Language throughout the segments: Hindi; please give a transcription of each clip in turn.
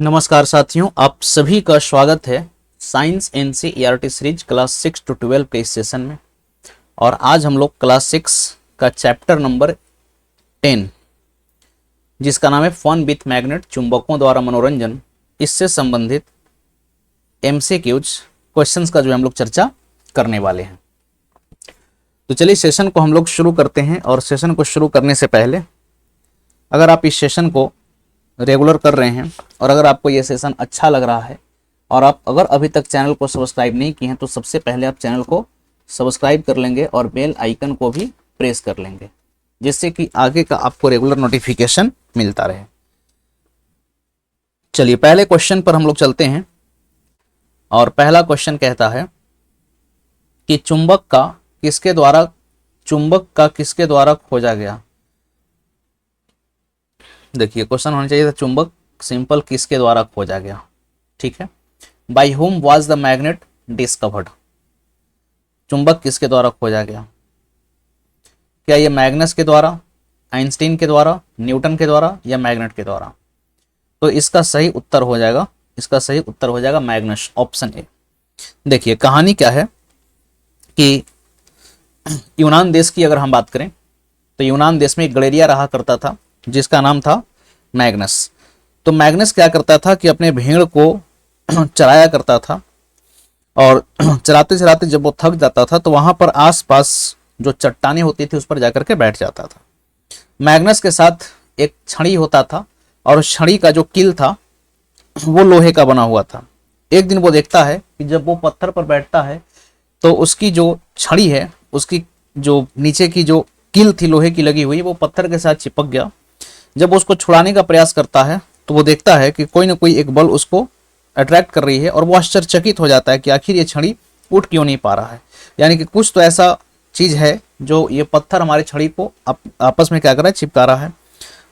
नमस्कार साथियों, आप सभी का स्वागत है science NCERT series class 6 to 12 के इस सेशन में। और आज हम लोग क्लास 6 का चैप्टर नंबर 10 जिसका नाम है फन विथ मैग्नेट, चुंबकों द्वारा मनोरंजन, इससे संबंधित एमसीक्यूज क्वेश्चंस का जो हम लोग चर्चा करने वाले हैं। तो चलिए सेशन को हम लोग शुरू करते हैं। और सेशन को शुरू करने से पहले अगर आप इस सेशन को रेगुलर कर रहे हैं और अगर आपको ये सेशन अच्छा लग रहा है और आप अगर अभी तक चैनल को सब्सक्राइब नहीं किए हैं तो सबसे पहले आप चैनल को सब्सक्राइब कर लेंगे और बेल आइकन को भी प्रेस कर लेंगे, जिससे कि आगे का आपको रेगुलर नोटिफिकेशन मिलता रहे। चलिए पहले क्वेश्चन पर हम लोग चलते हैं। और पहला क्वेश्चन कहता है कि चुंबक का किसके द्वारा खोजा गया। देखिए क्वेश्चन होना चाहिए था चुंबक सिंपल किसके द्वारा खोजा गया। ठीक है, by whom was the magnet discovered. चुंबक किसके द्वारा खोजा गया? क्या ये मैग्नस के द्वारा, आइंस्टीन के द्वारा, न्यूटन के द्वारा या मैग्नेट के द्वारा? तो इसका सही उत्तर हो जाएगा मैग्नस, ऑप्शन ए। देखिए कहानी क्या है कि यूनान देश की अगर हम बात करें तो यूनान देश में एक गडेरिया रहा करता था जिसका नाम था मैग्नस। तो मैग्नस क्या करता था कि अपने भेड़ को चराया करता था और चराते चराते जब वो थक जाता था तो वहां पर आसपास जो चट्टानें होती थी उस पर जाकर के बैठ जाता था। मैग्नस के साथ एक छड़ी होता था और छड़ी का जो कील था वो लोहे का बना हुआ था। एक दिन वो देखता है कि जब वो पत्थर पर बैठता है तो उसकी जो छड़ी है, उसकी जो नीचे की जो कील थी लोहे की लगी हुई, वो पत्थर के साथ चिपक गया। जब उसको छुड़ाने का प्रयास करता है तो वो देखता है कि कोई ना कोई एक बल उसको अट्रैक्ट कर रही है और वो आश्चर्यचकित हो जाता है कि आखिर ये छड़ी उठ क्यों नहीं पा रहा है। यानी कि कुछ तो ऐसा चीज है जो ये पत्थर हमारी छड़ी को आपस में क्या कर रहा है, चिपका रहा है।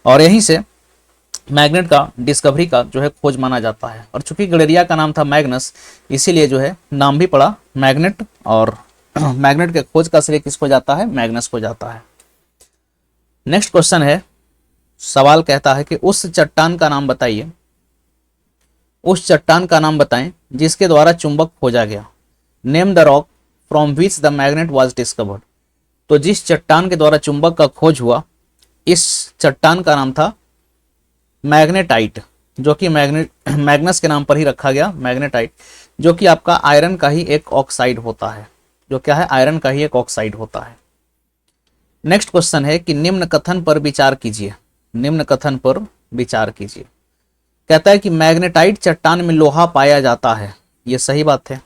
और यहीं से मैग्नेट का डिस्कवरी का जो है खोज माना जाता है। और चूंकि गडेरिया का नाम था मैग्नस, इसीलिए जो है नाम भी पड़ा मैग्नेट। और मैग्नेट के खोज का श्रेय किसको जाता है? मैग्नस को जाता है। नेक्स्ट क्वेश्चन है, सवाल कहता है कि उस चट्टान का नाम बताइए, उस चट्टान का नाम बताएं जिसके द्वारा चुंबक खोजा गया। Name the rock from which the magnet was discovered. तो जिस चट्टान के द्वारा चुंबक का खोज हुआ, इस चट्टान का नाम था मैग्नेटाइट, जो कि मैग्नस के नाम पर ही रखा गया, मैग्नेटाइट, जो कि आपका आयरन का ही एक ऑक्साइड होता है। जो क्या है? आयरन का ही एक ऑक्साइड होता है। नेक्स्ट क्वेश्चन है कि निम्न कथन पर विचार कीजिए, निम्न कथन पर विचार कीजिए। कहता है कि मैग्नेटाइट चट्टान में लोहा पाया जाता है। ये सही बात है,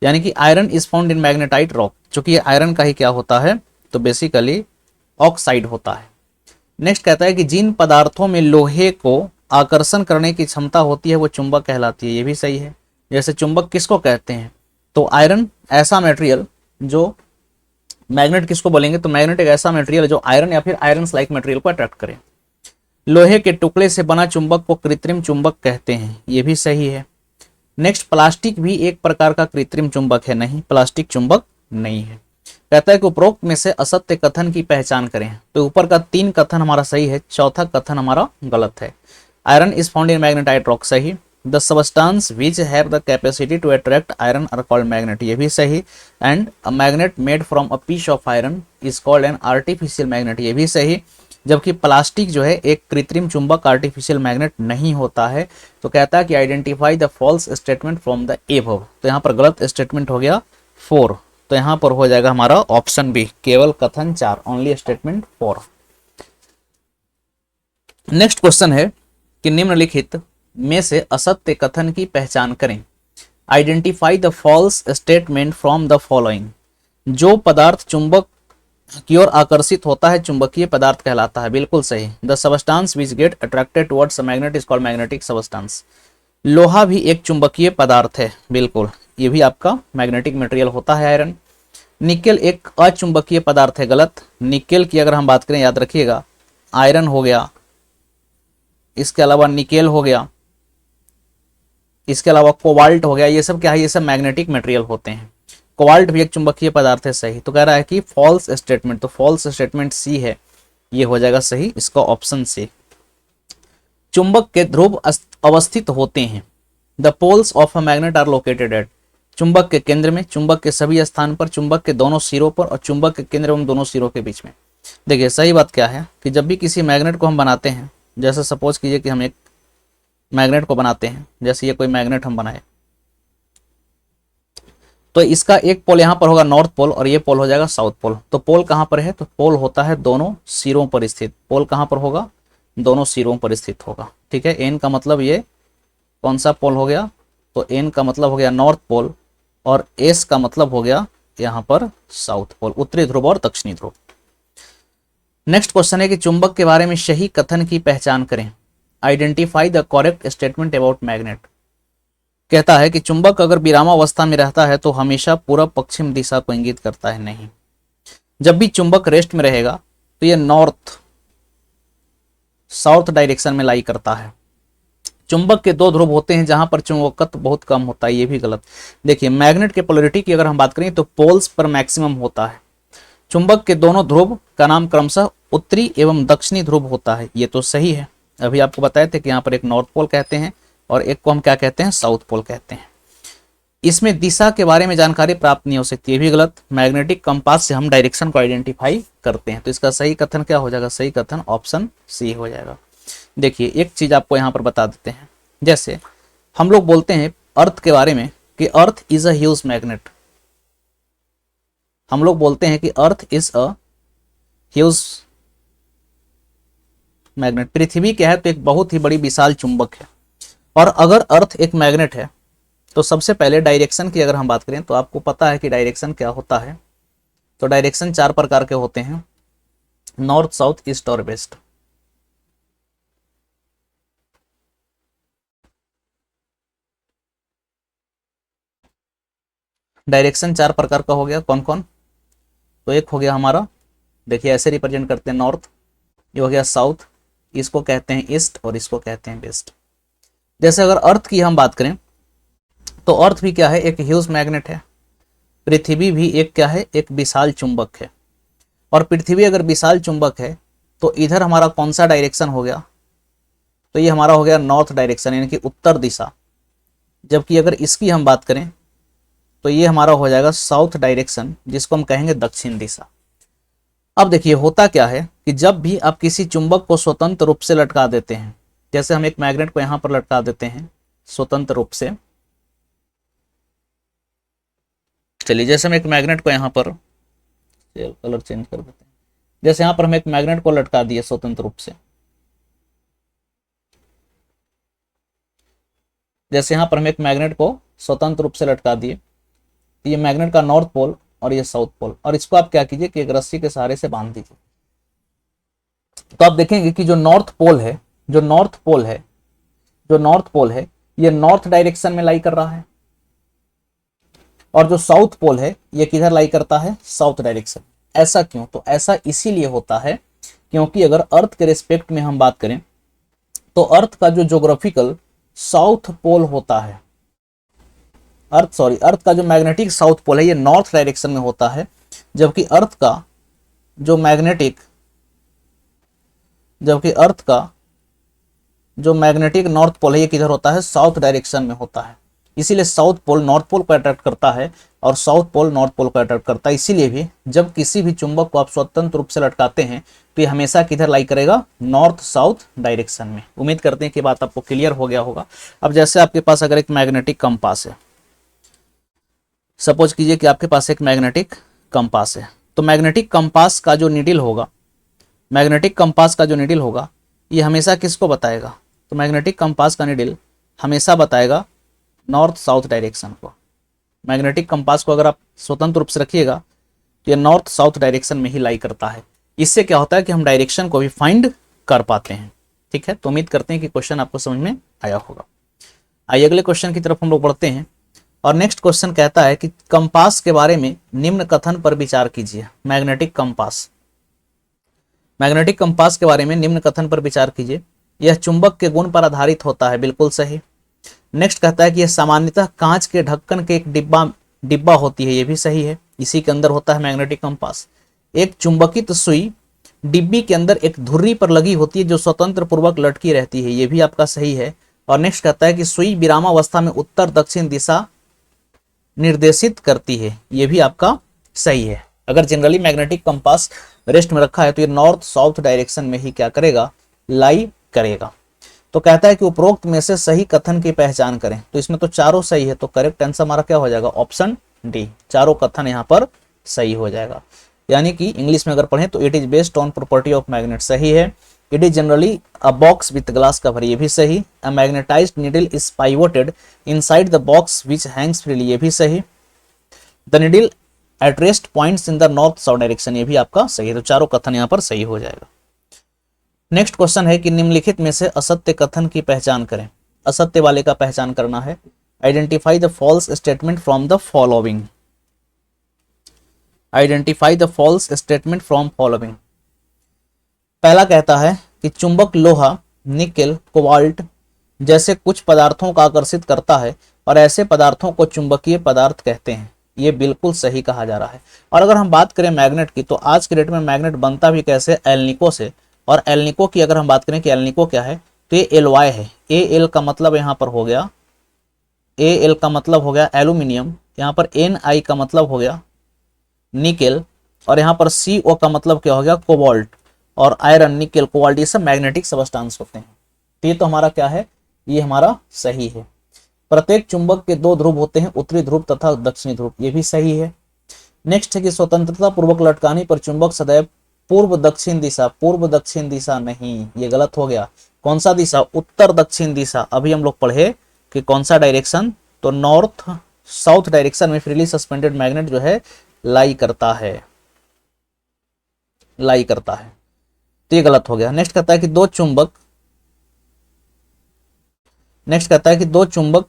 यानी कि iron is found in magnetite rock, क्योंकि ये आयरन का ही क्या होता है? तो बेसिकली ऑक्साइड होता है। नेक्स्ट कहता है कि जिन पदार्थों में लोहे को आकर्षण करने की क्षमता होती है वो चुंबक कहलाती है। ये भी सही है। जैसे चुंबक किसको कहते हैं? तो आयरन ऐसा मटेरियल जो, मैग्नेट किसको बोलेंगे? तो मैग्नेट एक ऐसा मटेरियल जो आयरन या फिर आयरन लाइक मटेरियल को अट्रैक्ट करे। लोहे के टुकड़े से बना चुंबक को कृत्रिम चुंबक कहते हैं। ये भी सही है। नेक्स्ट, प्लास्टिक भी एक प्रकार का कृत्रिम चुंबक है। नहीं, प्लास्टिक चुंबक नहीं है। कहता है कि उपरोक्त में से असत्य कथन की पहचान करें। तो ऊपर का 3 कथन हमारा सही है, चौथा कथन हमारा गलत है। Iron is found in magnetite rock, सही। The substance which have the capacity to attract iron are called magnet, ये भी सही। And a magnet made from a piece of iron is called an artificial magnet, ये भी सही। जबकि प्लास्टिक जो है एक कृत्रिम चुंबक, आर्टिफिशियल मैग्नेट नहीं होता है। तो कहता है कि identify the false statement from the above. तो यहाँ पर गलत स्टेटमेंट हो गया 4। तो यहाँ पर हो जाएगा हमारा ऑप्शन बी, केवल कथन 4, ओनली स्टेटमेंट 4। नेक्स्ट क्वेश्चन है कि निम्नलिखित में से असत्य कथन की पहचान करें। Identify the false statement from the following. जो पदार्थ चुंबक की ओर आकर्षित होता है चुंबकीय पदार्थ कहलाता है, बिल्कुल सही। The substance which get attracted towards a magnet is called magnetic substance. लोहा भी एक चुंबकीय पदार्थ है, बिल्कुल, ये भी आपका मैग्नेटिक मटेरियल होता है, आयरन। निकेल एक अचुंबकीय पदार्थ है, गलत। निकेल की अगर हम बात करें, याद रखिएगा, आयरन हो गया, इसके अलावा निकेल हो गया, इसके अलावा कोबाल्ट हो गया, ये सब क्या है? ये सब मैग्नेटिक मटेरियल होते हैं। कोबाल्ट भी एक चुंबकीय पदार्थ है, सही। तो कह रहा है कि फॉल्स स्टेटमेंट, तो फॉल्स स्टेटमेंट सी है, ये हो जाएगा सही, इसका ऑप्शन सी। चुंबक के ध्रुव अवस्थित होते हैं। The poles of a magnet are located at, चुंबक के केंद्र में, चुंबक के सभी स्थान पर, चुंबक के दोनों सिरों पर और चुंबक के केंद्र एवं दोनों सिरों के बीच में। देखिए सही बात क्या है कि जब भी किसी मैग्नेट को हम बनाते हैं, जैसे सपोज कीजिए कि हम एक मैग्नेट को बनाते हैं, जैसे ये कोई मैग्नेट हम बनाए, तो इसका एक पोल यहाँ पर होगा नॉर्थ पोल और ये पोल हो जाएगा साउथ पोल। तो पोल कहाँ पर है, तो पोल होता है दोनों सिरों पर स्थित। पोल कहाँ पर होगा, दोनों सिरों पर स्थित होगा। ठीक है, एन का मतलब ये कौन सा पोल हो गया, तो एन का मतलब हो गया नॉर्थ पोल और एस का मतलब हो गया यहाँ पर साउथ पोल, उत्तरी ध्रुव और दक्षिणी ध्रुव। नेक्स्ट क्वेश्चन है कि चुंबक के बारे में सही कथन की पहचान करें। Identify the correct statement about magnet. कहता है कि चुंबक अगर विरामावस्था में रहता है तो हमेशा पूर्व पश्चिम दिशा को इंगित करता है, नहीं। जब भी चुंबक रेस्ट में रहेगा तो ये नॉर्थ साउथ डायरेक्शन में लाई करता है। चुंबक के दो ध्रुव होते हैं जहां पर चुंबकत्व बहुत कम होता है, ये भी गलत। देखिए मैग्नेट के पोलरिटी की अगर हम बात करें तो पोल्स पर मैक्सिमम होता है। चुंबक के दोनों ध्रुव का नाम क्रमशः उत्तरी एवं दक्षिणी ध्रुव होता है, ये तो सही है। अभी आपको बताए थे कि यहाँ पर एक नॉर्थ पोल कहते हैं और एक को हम क्या कहते हैं, साउथ पोल कहते हैं। इसमें दिशा के बारे में जानकारी प्राप्त नहीं हो सकती, ये भी गलत। मैग्नेटिक कंपास से हम डायरेक्शन को आइडेंटिफाई करते हैं, तो इसका सही कथन क्या हो जाएगा, सही कथन ऑप्शन सी हो जाएगा। देखिए एक चीज आपको यहाँ पर बता देते हैं, जैसे हम लोग बोलते हैं अर्थ के बारे में कि earth is a huge magnet. हम लोग बोलते हैं कि earth is a huge magnet. पृथ्वी क्या है, तो एक बहुत ही बड़ी विशाल चुंबक है। और अगर अर्थ एक मैग्नेट है तो सबसे पहले डायरेक्शन की अगर हम बात करें तो आपको पता है कि डायरेक्शन क्या होता है। तो डायरेक्शन चार प्रकार के होते हैं, नॉर्थ साउथ ईस्ट और वेस्ट। डायरेक्शन चार प्रकार का हो गया, कौन कौन, तो एक हो गया हमारा, देखिए ऐसे रिप्रेजेंट करते हैं नॉर्थ, ये हो गया साउथ, इसको कहते हैं ईस्ट और इसको कहते हैं वेस्ट। जैसे अगर अर्थ की हम बात करें तो अर्थ भी क्या है, एक ह्यूज मैग्नेट है। पृथ्वी भी एक क्या है, एक विशाल चुंबक है। और पृथ्वी अगर विशाल चुंबक है तो इधर हमारा कौन सा डायरेक्शन हो गया, तो ये हमारा हो गया नॉर्थ डायरेक्शन यानी कि उत्तर दिशा। जबकि अगर इसकी हम बात करें तो ये हमारा हो जाएगा साउथ डायरेक्शन, जिसको हम कहेंगे दक्षिण दिशा। अब देखिए होता क्या है कि जब भी आप किसी चुंबक को स्वतंत्र रूप से लटका देते हैं, जैसे हम एक मैग्नेट को यहां पर लटका देते हैं स्वतंत्र रूप से, चलिए जैसे हम एक मैग्नेट को यहां पर कलर चेंज कर देते हैं, जैसे यहां पर हम एक मैग्नेट को लटका दिए स्वतंत्र रूप से, जैसे यहां पर हम एक मैग्नेट को स्वतंत्र रूप से लटका दिए, तो ये मैग्नेट का नॉर्थ पोल और ये साउथ पोल, और इसको आप क्या कीजिए कि एक रस्सी के सहारे से बांध दीजिए। तो आप देखेंगे कि जो नॉर्थ पोल है, जो नॉर्थ पोल है, जो नॉर्थ पोल है ये नॉर्थ डायरेक्शन में लाई कर रहा है, और जो साउथ पोल है ये किधर लाई करता है, साउथ डायरेक्शन। ऐसा क्यों, तो ऐसा इसीलिए होता है क्योंकि अगर अर्थ के रिस्पेक्ट में हम बात करें तो अर्थ का जो ज्योग्राफिकल साउथ पोल होता है, अर्थ का जो मैग्नेटिक साउथ पोल है ये नॉर्थ डायरेक्शन में होता है, जबकि अर्थ का जो मैग्नेटिक नॉर्थ पोल है ये किधर होता है, साउथ डायरेक्शन में होता है। इसीलिए साउथ पोल नॉर्थ पोल को अट्रैक्ट करता है और साउथ पोल नॉर्थ पोल को अट्रैक्ट करता है। इसीलिए भी जब किसी भी चुंबक को आप स्वतंत्र रूप से लटकाते हैं तो ये हमेशा किधर लाई करेगा, नॉर्थ साउथ डायरेक्शन में। उम्मीद करते हैं कि बात आपको क्लियर हो गया होगा। अब जैसे आपके पास अगर एक मैग्नेटिक कंपास है, सपोज कीजिए कि आपके पास एक मैग्नेटिक कंपास है, तो मैग्नेटिक कंपास का जो नीडल होगा, मैग्नेटिक कंपास का जो नीडल होगा ये हमेशा किसको बताएगा, तो मैग्नेटिक कंपास का नीडल हमेशा बताएगा नॉर्थ साउथ डायरेक्शन को। मैग्नेटिक कंपास को अगर आप स्वतंत्र रूप से रखिएगा तो ये नॉर्थ साउथ डायरेक्शन में ही लाई करता है। इससे क्या होता है कि हम डायरेक्शन को भी फाइंड कर पाते हैं। ठीक है, तो उम्मीद करते हैं कि क्वेश्चन आपको समझ में आया होगा। आइए अगले क्वेश्चन की तरफ हम लोग बढ़ते हैं, और नेक्स्ट क्वेश्चन कहता है कि कंपास के बारे में निम्न कथन पर विचार कीजिए। मैग्नेटिक कंपास, मैग्नेटिक कंपास के बारे में निम्न कथन पर विचार कीजिए। यह चुंबक के गुण पर आधारित होता है, बिल्कुल सही। नेक्स्ट कहता है कि यह सामान्यतः कांच के ढक्कन के एक डिब्बा होती है, यह भी सही है। इसी के अंदर होता है मैग्नेटिक कंपास। एक चुंबकित सुई डिब्बी के अंदर एक धुर्री पर लगी होती है जो स्वतंत्र पूर्वक लटकी रहती है, ये भी आपका सही है। और नेक्स्ट कहता है कि सुई विरामावस्था में उत्तर दक्षिण दिशा निर्देशित करती है, ये भी आपका सही है। अगर जनरली मैग्नेटिक कंपास रेस्ट में रखा है तो ये नॉर्थ साउथ डायरेक्शन में ही क्या करेगा, लाई करेगा। तो कहता है कि उपरोक्त में से सही कथन की पहचान करें, तो इसमें तो चारों सही है, तो करेक्ट आंसर हमारा क्या हो जाएगा, ऑप्शन डी, चारों कथन यहाँ पर सही हो जाएगा। यानी कि इंग्लिश में अगर पढ़ें तो it is based on property of magnet, सही है। It is generally a box with glass cover, ये भी सही। A magnetized needle is pivoted inside the box which hangs freely, ये भी सही। The needle at rest points in the north south direction, ये भी आपका सही है। तो चारों कथन यहाँ पर सही हो जाएगा। नेक्स्ट क्वेश्चन है कि निम्नलिखित में से असत्य कथन की पहचान करें। असत्य वाले का पहचान करना है। Identify the false statement from the following. Identify the false statement from following. पहला कहता है कि चुंबक लोहा, निकेल, कोबाल्ट जैसे कुछ पदार्थों को आकर्षित करता है और ऐसे पदार्थों को चुंबकीय पदार्थ कहते हैं, ये बिल्कुल सही कहा जा रहा है। और अगर हम बात करें मैग्नेट की, तो आज के डेट में मैग्नेट बनता भी कैसे, एल्निको से। और एल्निको की अगर हम बात करें कि एल्निको क्या है, तो ये एलवाई है। ए एल का मतलब यहाँ पर हो गया, ए एल का मतलब हो गया एल्यूमिनियम, यहाँ पर एन आई का मतलब हो गया निकेल, और यहाँ पर सी ओ का मतलब क्या हो गया, कोबाल्ट। और आयरन, निकेल, कोबाल्ट ये सब मैग्नेटिक सबस्टांस होते हैं। तो ये तो हमारा क्या है, ये हमारा सही है। प्रत्येक चुंबक के दो ध्रुव होते हैं, उत्तरी ध्रुव तथा दक्षिणी ध्रुव, ये भी सही है। नेक्स्ट है कि स्वतंत्रता पूर्वक लटकाने पर चुंबक सदैव पूर्व दक्षिण दिशा, पूर्व दक्षिण दिशा नहीं, ये गलत हो गया। कौन सा दिशा, उत्तर दक्षिण दिशा। अभी हम लोग पढ़े कि कौन सा डायरेक्शन, तो नॉर्थ साउथ डायरेक्शन में फ्रीली सस्पेंडेड मैग्नेट जो है लाई करता है, लाई करता है, तो ये गलत हो गया। नेक्स्ट कहता है कि दो चुंबक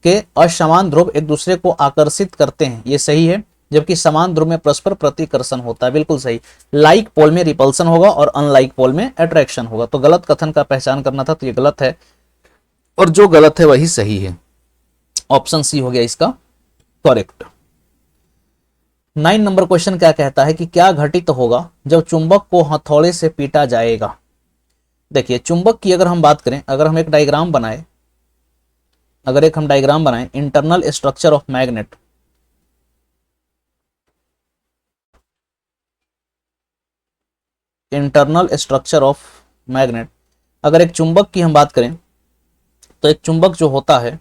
के असमान ध्रुव एक दूसरे को आकर्षित करते हैं, ये सही है। जबकि समान ध्रुव में परस्पर प्रतिकर्षण होता है, बिल्कुल सही। लाइक पोल में रिपल्सन होगा और अनलाइक पोल में अट्रैक्शन होगा। तो गलत कथन का पहचान करना था, तो ये गलत है, और जो गलत है वही सही है। ऑप्शन सी हो गया इसका करेक्ट। 9 नंबर क्वेश्चन क्या कहता है कि क्या घटित होगा जब चुंबक को हथौड़े से पीटा जाएगा। देखिए चुंबक की अगर हम बात करें, अगर हम एक डायग्राम बनाए, internal structure of magnet, internal structure of magnet, अगर एक चुंबक की हम बात करें तो एक चुंबक जो होता है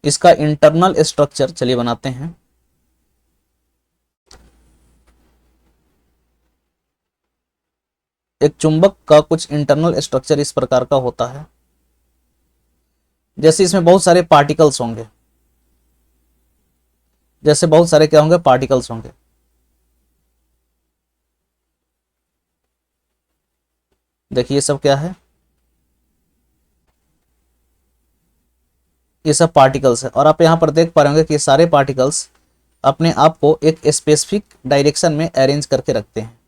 इसका इंटरनल स्ट्रक्चर चलिए बनाते हैं। एक चुंबक का कुछ इंटरनल स्ट्रक्चर इस प्रकार का होता है, जैसे इसमें बहुत सारे पार्टिकल्स होंगे, जैसे बहुत सारे क्या होंगे, पार्टिकल्स होंगे। देखिए ये सब क्या है, ये सब पार्टिकल्स है। और आप यहां पर देख पा रहे होंगे कि सारे पार्टिकल्स अपने आप को एक स्पेसिफिक डायरेक्शन में अरेंज करके रखते हैं।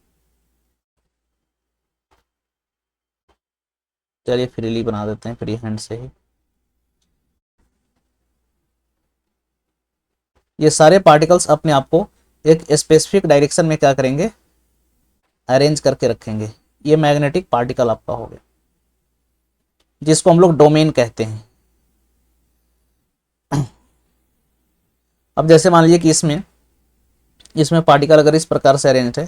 चलिए फ्रीली बना देते हैं, फ्री हैंड से ही। ये सारे पार्टिकल्स अपने आप को एक स्पेसिफिक डायरेक्शन में क्या करेंगे, अरेंज करके रखेंगे। ये मैग्नेटिक पार्टिकल आपका हो गया, जिसको हम लोग डोमेन कहते हैं। अब जैसे मान लीजिए कि इसमें पार्टिकल अगर इस प्रकार से अरेंज्ड है,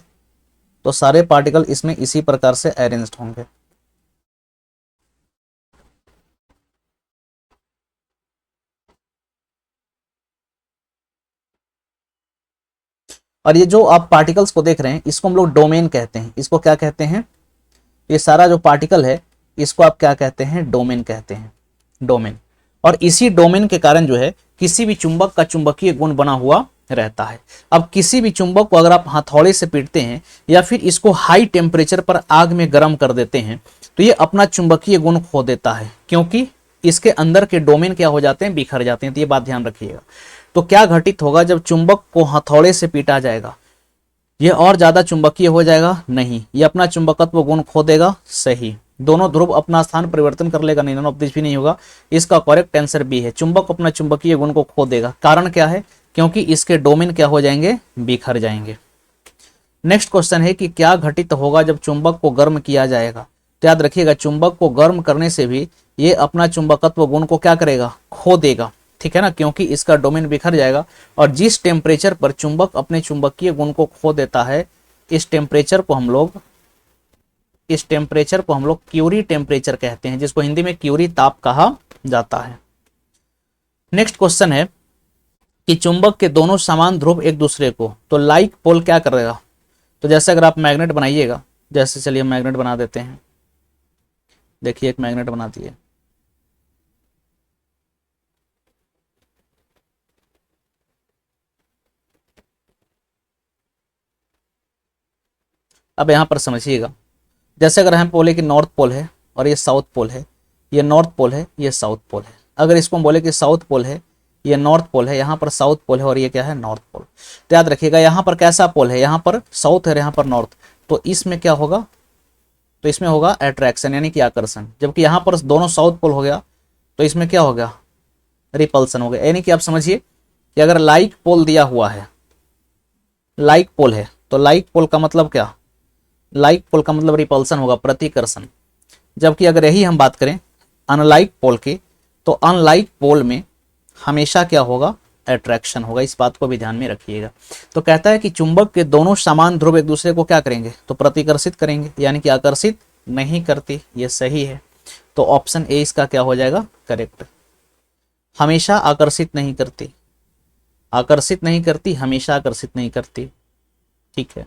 तो सारे पार्टिकल इसमें इसी प्रकार से अरेंज्ड होंगे। और ये जो आप पार्टिकल्स को देख रहे हैं, इसको हम लोग डोमेन कहते हैं। इसको क्या कहते हैं, ये सारा जो पार्टिकल है इसको आप क्या कहते हैं, डोमेन कहते हैं, डोमेन। और इसी डोमेन के कारण जो है किसी भी चुंबक का चुंबकीय गुण बना हुआ रहता है। अब किसी भी चुंबक को अगर आप हथौड़े से पीटते हैं या फिर इसको हाई टेम्परेचर पर आग में गर्म कर देते हैं, तो ये अपना चुंबकीय गुण खो देता है, क्योंकि इसके अंदर के डोमेन क्या हो जाते हैं, बिखर जाते हैं। तो ये बात ध्यान रखिएगा। तो क्या घटित होगा जब चुंबक को हथौड़े से पीटा जाएगा, यह और ज्यादा चुंबकीय हो जाएगा, नहीं, ये अपना चुंबकत्व गुण खो देगा, सही। दोनों ध्रुव अपना स्थान परिवर्तन कर लेगा, नहीं, नॉन ऑफ दिस भी नहीं होगा। इसका करेक्ट आंसर बी है, चुंबक अपना चुंबकीय गुण को खो देगा। कारण क्या है, क्योंकि इसके डोमेन क्या हो जाएंगे, बिखर जाएंगे। नेक्स्ट क्वेश्चन है कि क्या घटित होगा जब चुंबक को गर्म किया जाएगा। तो याद रखिएगा, चुंबक को गर्म करने से भी ये अपना चुंबकत्व गुण को क्या करेगा, खो देगा, ठीक है ना, क्योंकि इसका डोमेन बिखर जाएगा। और जिस टेम्परेचर पर चुंबक अपने चुंबकीय गुण को खो देता है, इस टेम्परेचर को हम लोग क्यूरी टेम्परेचर कहते हैं, जिसको हिंदी में क्यूरी ताप कहा जाता है। नेक्स्ट क्वेश्चन है कि चुंबक के दोनों समान ध्रुव एक दूसरे को, तो लाइक पोल क्या करेगा। तो जैसे अगर आप मैग्नेट बनाइएगा, जैसे चलिए मैग्नेट बना देते हैं, देखिए एक मैग्नेट बना दिए। अब यहां पर समझिएगा, जैसे अगर हम बोले कि नॉर्थ पोल है और ये साउथ पोल है, ये नॉर्थ पोल है, ये साउथ पोल है। अगर इसको हम बोले कि साउथ पोल है, ये नॉर्थ पोल है, यहाँ पर साउथ पोल है और ये क्या है, नॉर्थ पोल। तो याद रखिएगा, यहाँ पर कैसा पोल है, यहाँ पर साउथ है, यहाँ पर नॉर्थ, तो इसमें क्या होगा, तो इसमें होगा अट्रैक्शन यानी कि आकर्षण। जबकि यहाँ पर दोनों साउथ पोल हो गया, तो इसमें क्या हो गया, रिपल्सन हो गया। यानी कि आप समझिए कि अगर लाइक पोल दिया हुआ है, लाइक पोल है, तो लाइक पोल का मतलब क्या, लाइक पोल का मतलब रिपल्सन होगा, प्रतिकर्षण। जबकि अगर यही हम बात करें अनलाइक पोल की, तो अनलाइक पोल में हमेशा क्या होगा, अट्रैक्शन होगा। इस बात को भी ध्यान में रखिएगा। तो कहता है कि चुंबक के दोनों समान ध्रुव एक दूसरे को क्या करेंगे, तो प्रतिकर्षित करेंगे, यानी कि आकर्षित नहीं करती। ये सही है, तो ऑप्शन ए इसका क्या हो जाएगा, करेक्ट। हमेशा आकर्षित नहीं करती, आकर्षित नहीं करती, हमेशा आकर्षित नहीं करती, ठीक है।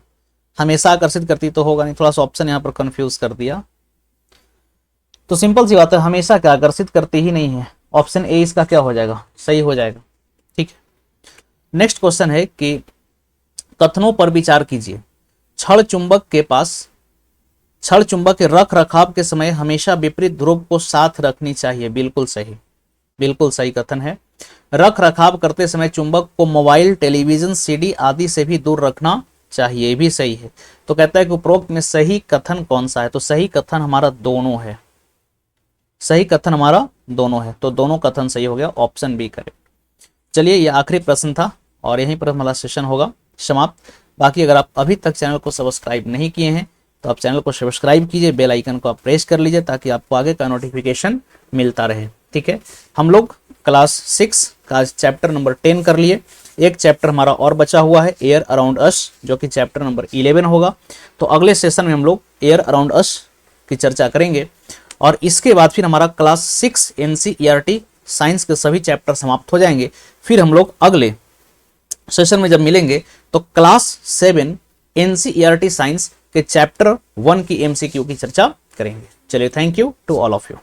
हमेशा आकर्षित करती तो होगा नहीं, थोड़ा सा ऑप्शन यहाँ पर कंफ्यूज कर दिया। तो सिंपल सी बात है, हमेशा क्या आकर्षित करती ही नहीं है। ऑप्शन ए इसका क्या हो जाएगा, सही हो जाएगा, ठीक है। नेक्स्ट क्वेश्चन है कि कथनों पर विचार कीजिए। छड़ चुंबक के रख रखाव के समय हमेशा विपरीत ध्रुव को साथ रखनी चाहिए। बिल्कुल सही, बिल्कुल सही कथन है। रख रखाव करते समय चुंबक को मोबाइल, टेलीविजन, सीडी आदि से भी दूर रखना चाहिए, भी सही है। तो कहता है कि उपरोक्त में सही कथन कौन सा है, तो सही कथन हमारा दोनों है, सही कथन हमारा दोनों है, तो दोनों कथन सही हो गया, ऑप्शन बी करेक्ट। चलिए ये आखिरी प्रश्न था और यहीं पर हमारा सेशन होगा समाप्त। बाकी अगर आप अभी तक चैनल को सब्सक्राइब नहीं किए हैं तो आप चैनल को सब्सक्राइब कीजिए, बेल आइकन को आप प्रेस कर लीजिए ताकि आपको आगे का नोटिफिकेशन मिलता रहे, ठीक है। हम लोग क्लास 6 का चैप्टर नंबर 10 कर लिए। एक चैप्टर हमारा और बचा हुआ है, एयर अराउंड अस, जो कि चैप्टर नंबर 11 होगा। तो अगले सेशन में हम लोग एयर अराउंड अस की चर्चा करेंगे और इसके बाद फिर हमारा क्लास 6 NCERT साइंस के सभी चैप्टर समाप्त हो जाएंगे। फिर हम लोग अगले सेशन में जब मिलेंगे तो क्लास 7 NCERT साइंस के चैप्टर 1 की MCQ की चर्चा करेंगे। चलिए, thank you to all of you.